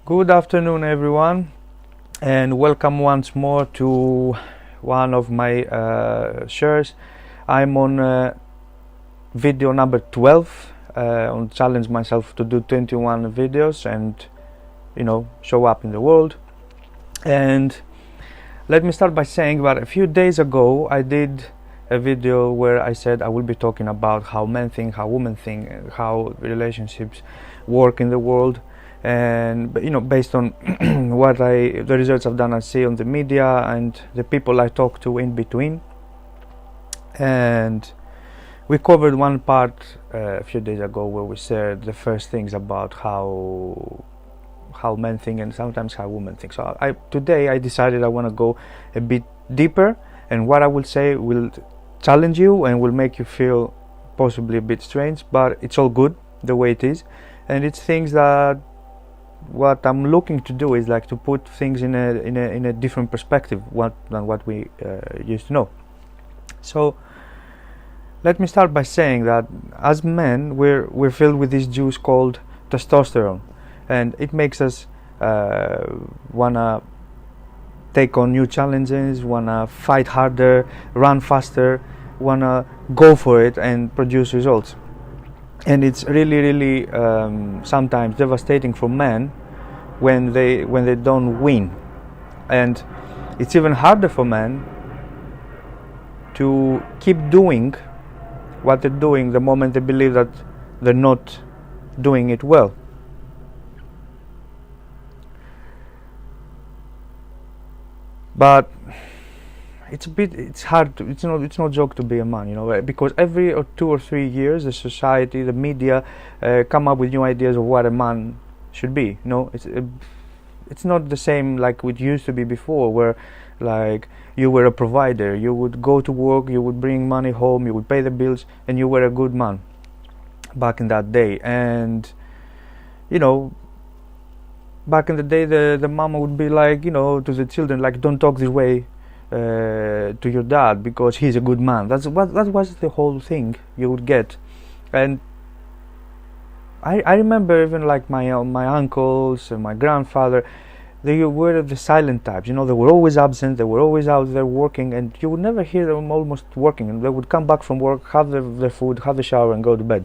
Good afternoon, everyone, and welcome once more to one of my shares. I'm on video number 12. On challenge myself to do 21 videos and show up in the world. And let me start by saying that a few days ago I did a video where I said I will be talking about how men think, how women think, how relationships work in the world, and based on the results I've done, I see on the media and the people I talk to in between. And we covered one part a few days ago where we said the first things about how men think and sometimes how women think. So today I decided I want to go a bit deeper, and what I will say will challenge you and will make you feel possibly a bit strange, but it's all good the way it is. And it's things that what I'm looking to do is like to put things in a different perspective than what we used to know. So let me start by saying that as men we're filled with this juice called testosterone, and it makes us wanna take on new challenges, wanna fight harder, run faster, wanna go for it and produce results. And it's really sometimes devastating for men when they don't win, and it's even harder for men to keep doing what they're doing the moment they believe that they're not doing it well. But it's hard to, it's no joke to be a man, because every 2 or 3 years the society, the media come up with new ideas of what a man should be. It's not the same like it used to be before, where like you were a provider, you would go to work, you would bring money home, you would pay the bills, and you were a good man back in that day. And back in the day the mama would be like, to the children, like, don't talk this way to your dad because he's a good man. That was the whole thing you would get. And I remember even like my uncles and my grandfather, they were the silent types. They were always absent, they were always out there working, and you would never hear them almost working. And they would come back from work, have their food, have a shower, and go to bed.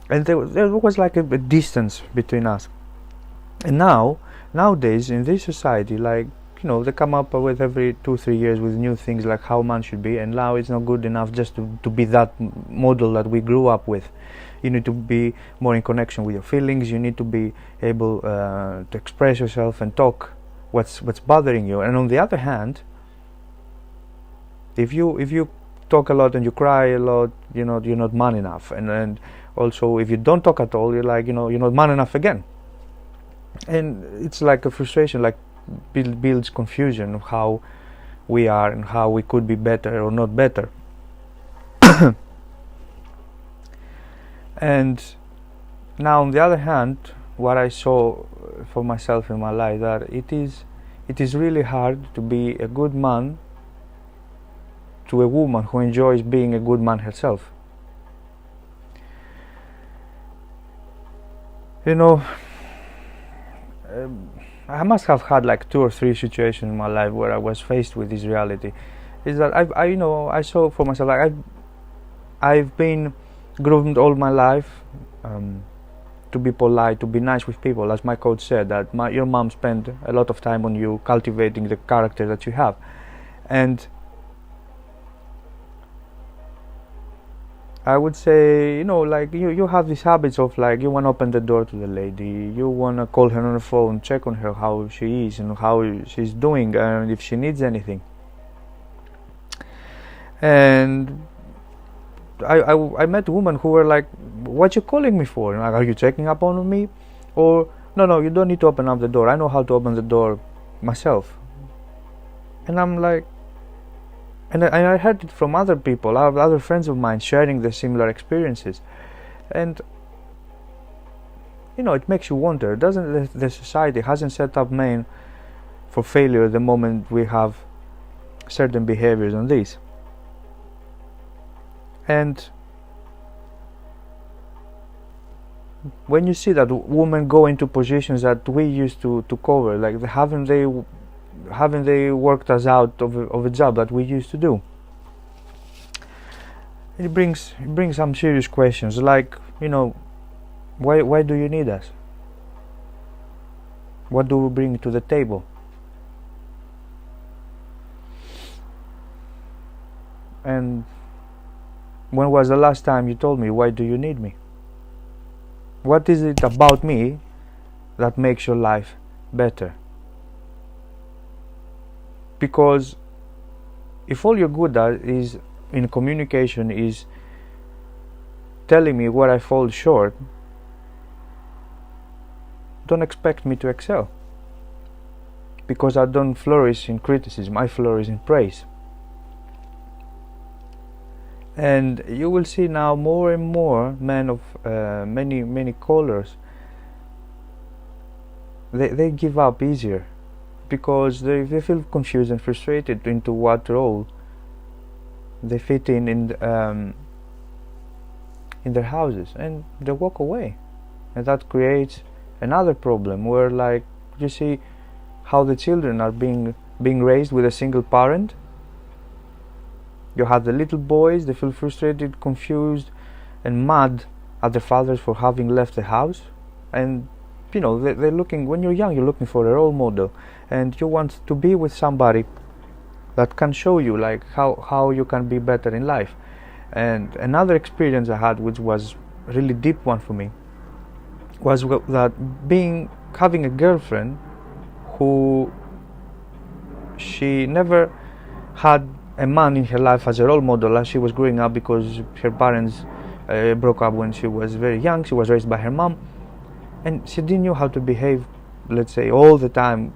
And there was like a distance between us. And nowadays in this society, like, they come up with every 2-3 years with new things like how man should be, and now it's not good enough just to be that model that we grew up with. You need to be more in connection with your feelings, you need to be able to express yourself and talk what's bothering you. And on the other hand, if you talk a lot and you cry a lot, you're not man enough. And also if you don't talk at all, you're like, you're not man enough again. And it's like a frustration, like builds confusion of how we are and how we could be better or not better. And now on the other hand, what I saw for myself in my life, that it is really hard to be a good man to a woman who enjoys being a good man herself. I must have had like 2 or 3 situations in my life where I was faced with this reality. Is that I saw for myself, like I've been groomed all my life to be polite, to be nice with people, as my coach said, that your mom spent a lot of time on you cultivating the character that you have. And I would say, like you have these habits of like you want to open the door to the lady, you want to call her on the phone, check on her how she is and how she's doing and if she needs anything. And I met women who were like, what you calling me for? Like, are you checking up on me? Or no, you don't need to open up the door, I know how to open the door myself. And I'm like, and I heard it from other people, other friends of mine sharing the similar experiences. And it makes you wonder, doesn't the society hasn't set up men for failure the moment we have certain behaviors on this? And when you see that women go into positions that we used to cover, like haven't they worked us out of a job that we used to do? It brings some serious questions, like, you know, why do you need us? What do we bring to the table? And when was the last time you told me, why do you need me? What is it about me that makes your life better? Because if all you're good at is in communication is telling me where I fall short, don't expect me to excel, because I don't flourish in criticism, I flourish in praise. And you will see now more and more men of many colors, they give up easier, because they feel confused and frustrated into what role they fit in their houses, and they walk away. And that creates another problem, where, like, you see how the children are being raised with a single parent. You have the little boys, they feel frustrated, confused and mad at their fathers for having left the house. And you know, they're looking, when you're young, you're looking for a role model, and you want to be with somebody that can show you, like, how you can be better in life. And another experience I had, which was a really deep one for me, was that having a girlfriend who, she never had a man in her life as a role model as she was growing up, because her parents broke up when she was very young. She was raised by her mom, and she didn't know how to behave, let's say, all the time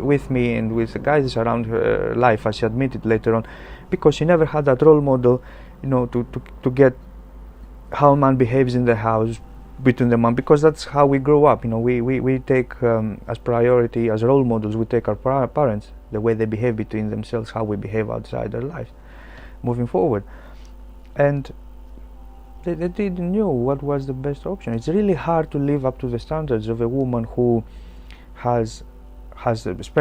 with me and with the guys around her life, as she admitted later on, because she never had that role model, you know, to get how a man behaves in the house between the mom, because that's how we grow up. You know, we take as priority, as role models, we take our parents, the way they behave between themselves, how we behave outside their lives moving forward. And they didn't know what was the best option. It's really hard to live up to the standards of a woman who has a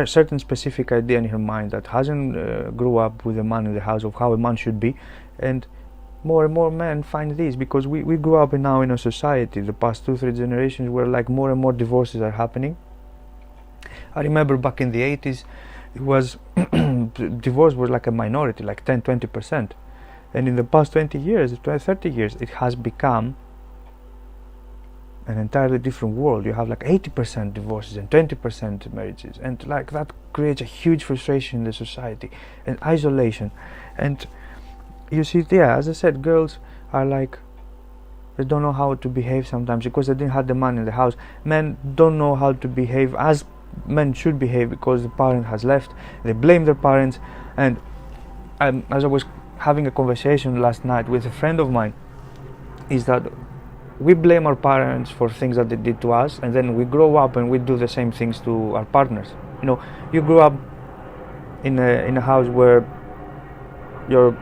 certain specific idea in her mind, that hasn't grew up with a man in the house, of how a man should be. And more men find this, because we grew up now in a society, the past 2-3 generations, where, like, more and more divorces are happening. I remember back in the 80s, it was divorce was like a minority, like 10-20%, and in the past 20 years, 30 years, it has become an entirely different world. You have like 80% divorces and 20% marriages, and like that creates a huge frustration in the society and isolation. And you see, yeah, as I said, girls are like, they don't know how to behave sometimes, because they didn't have the man in the house. Men don't know how to behave as men should behave, because the parent has left. They blame their parents. And as I was having a conversation last night with a friend of mine, is that we blame our parents for things that they did to us, and then we grow up and we do the same things to our partners. You know, you grew up in a house where your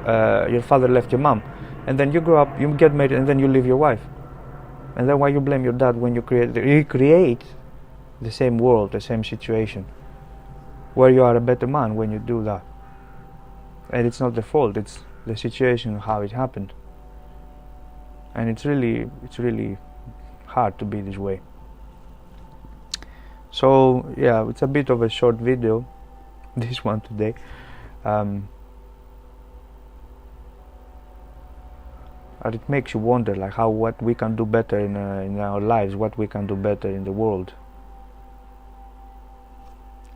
father left your mom, and then you grow up, you get married, and then you leave your wife. And then why you blame your dad when you recreate the same world, the same situation, where you are a better man when you do that? And it's not the fault, it's the situation, how it happened. And it's really hard to be this way. So yeah, it's a bit of a short video, this one today. But it makes you wonder, like, what we can do better in our lives, what we can do better in the world.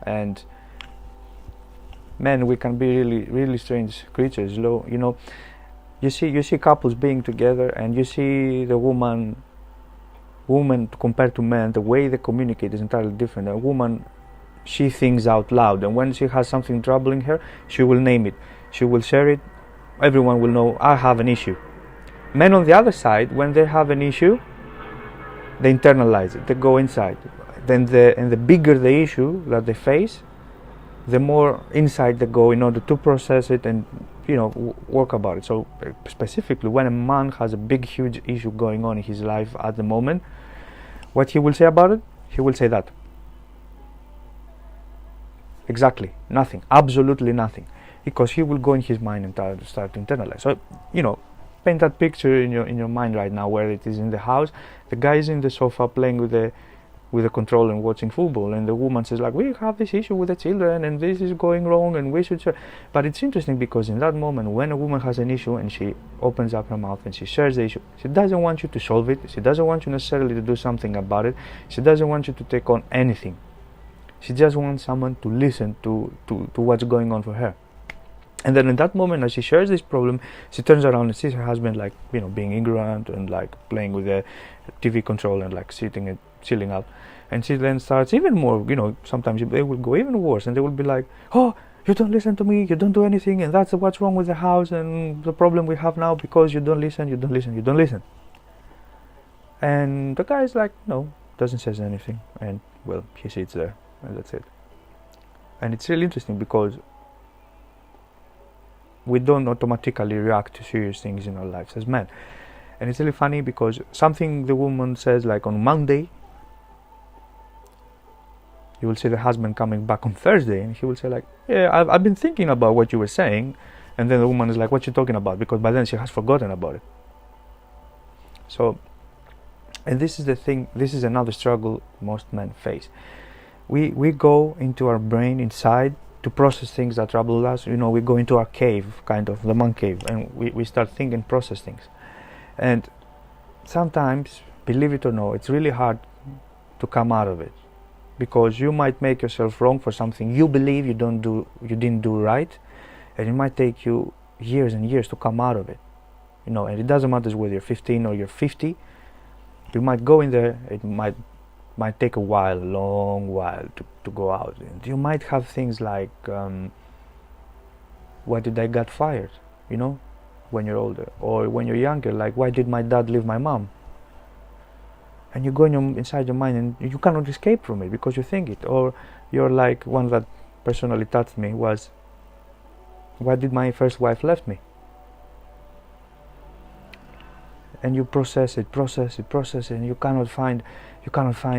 And men, we can be really strange creatures. You know, you see couples being together, and you see the woman compared to men, the way they communicate is entirely different. A woman, she thinks out loud, and when she has something troubling her, she will name it, she will share it, everyone will know, I have an issue. Men on the other side, when they have an issue, they internalize it, they go inside. Then the bigger the issue that they face, the more inside they go in order to process it and work about it. So specifically, when a man has a big, huge issue going on in his life at the moment, what he will say about it, he will say that. Exactly, nothing, absolutely nothing, because he will go in his mind and start to internalize. So, paint that picture in your mind right now, where it is in the house. The guy is in the sofa playing with the controller and watching football, and the woman says like, we have this issue with the children and this is going wrong and we should share. But it's interesting because in that moment, when a woman has an issue and she opens up her mouth and she shares the issue, she doesn't want you to solve it, she doesn't want you necessarily to do something about it, she doesn't want you to take on anything. She just wants someone to listen to what's going on for her. And then in that moment, as she shares this problem, she turns around and sees her husband like, being ignorant and like playing with the TV controller and like sitting and chilling out. And she then starts even more, sometimes they will go even worse and they will be like, oh, you don't listen to me, you don't do anything, and that's what's wrong with the house and the problem we have now because you don't listen. And the guy is like, no, doesn't say anything, and well, he sits there and that's it. And it's really interesting because we don't automatically react to serious things in our lives as men. And it's really funny because something the woman says like on Monday, you will see the husband coming back on Thursday and he will say like, yeah, I've been thinking about what you were saying. And then the woman is like, what you talking about? Because by then she has forgotten about it. So, and this is the thing, this is another struggle most men face. We go into our brain inside to process things that trouble us. We go into our cave, kind of the man cave, and we start thinking, process things. And sometimes, believe it or not, it's really hard to come out of it, because you might make yourself wrong for something you believe you didn't do right, and it might take you years and years to come out of it. And it doesn't matter whether you're 15 or you're 50. You might go in there, it might take a long while to go out. And you might have things like, why did I get fired, when you're older, or when you're younger, like, why did my dad leave my mom? And you go inside your mind and you cannot escape from it because you think it. Or you're like, one that personally touched me was, why did my first wife left me? And you process it, and you cannot find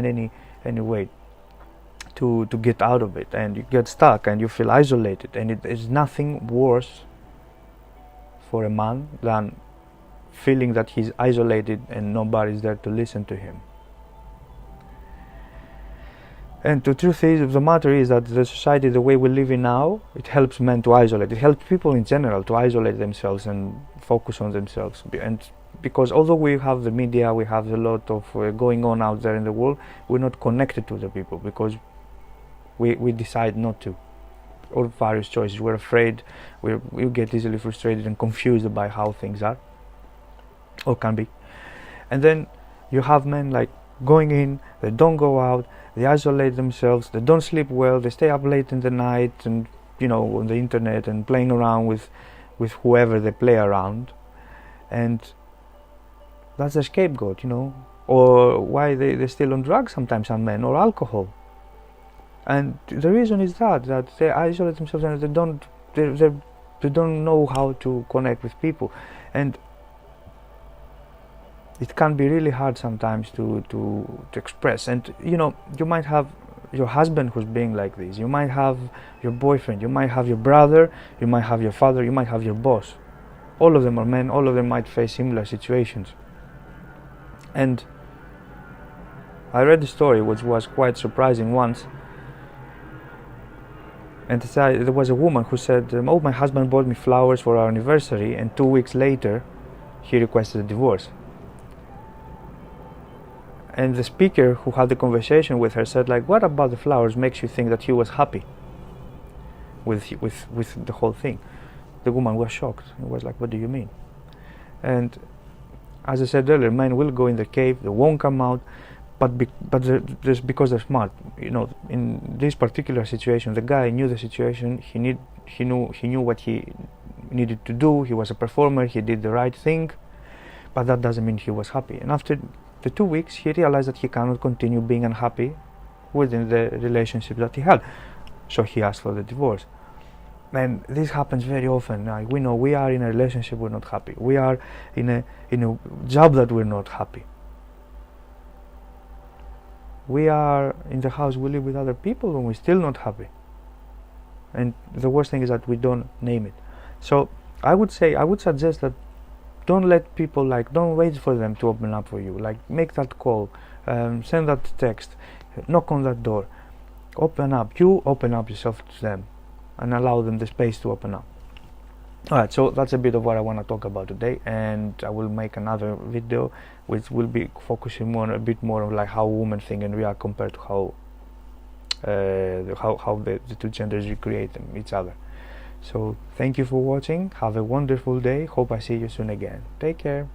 any way to get out of it, and you get stuck and you feel isolated. And it is nothing worse for a man than feeling that he's isolated and nobody's there to listen to him. And the truth is, the matter is that the society, the way we live in now, it helps men to isolate. It helps people in general to isolate themselves and focus on themselves. And because although we have the media, we have a lot of going on out there in the world, we're not connected to the people because we decide not to. Or various choices. We're afraid, we get easily frustrated and confused by how things are, or can be. And then you have men like going in, they don't go out, they isolate themselves, they don't sleep well, they stay up late in the night and on the internet and playing around with whoever they play around. And that's a scapegoat, or why they're still on drugs sometimes, some men, or alcohol. And the reason is that they isolate themselves and they don't know how to connect with people. And it can be really hard sometimes to express. And you might have your husband who's being like this, you might have your boyfriend, you might have your brother, you might have your father, you might have your boss. All of them are men, all of them might face similar situations. And I read a story which was quite surprising once. And there was a woman who said, oh, my husband bought me flowers for our anniversary, and 2 weeks later he requested a divorce. And the speaker who had the conversation with her said, like, what about the flowers makes you think that he was happy with the whole thing? The woman was shocked. It was like, what do you mean? And as I said earlier, men will go in the cave, they won't come out, but because they're smart. In this particular situation, the guy knew the situation. He knew what he needed to do. He was a performer. He did the right thing, but that doesn't mean he was happy. And after the 2 weeks, he realized that he cannot continue being unhappy within the relationship that he had. So he asked for the divorce. and this happens very often. Like, we know we are in a relationship, we're not happy. We are in a job that we're not happy. We are in the house, we live with other people, and we're still not happy. And the worst thing is that we don't name it. So I would suggest that don't let people, like, don't wait for them to open up for you. Like, make that call, send that text, knock on that door, open up. You open up yourself to them and allow them the space to open up. Alright, so that's a bit of what I want to talk about today, and I will make another video which will be focusing a bit more on like how women think and react compared to how the two genders recreate each other. So thank you for watching. Have a wonderful day. Hope I see you soon again. Take care.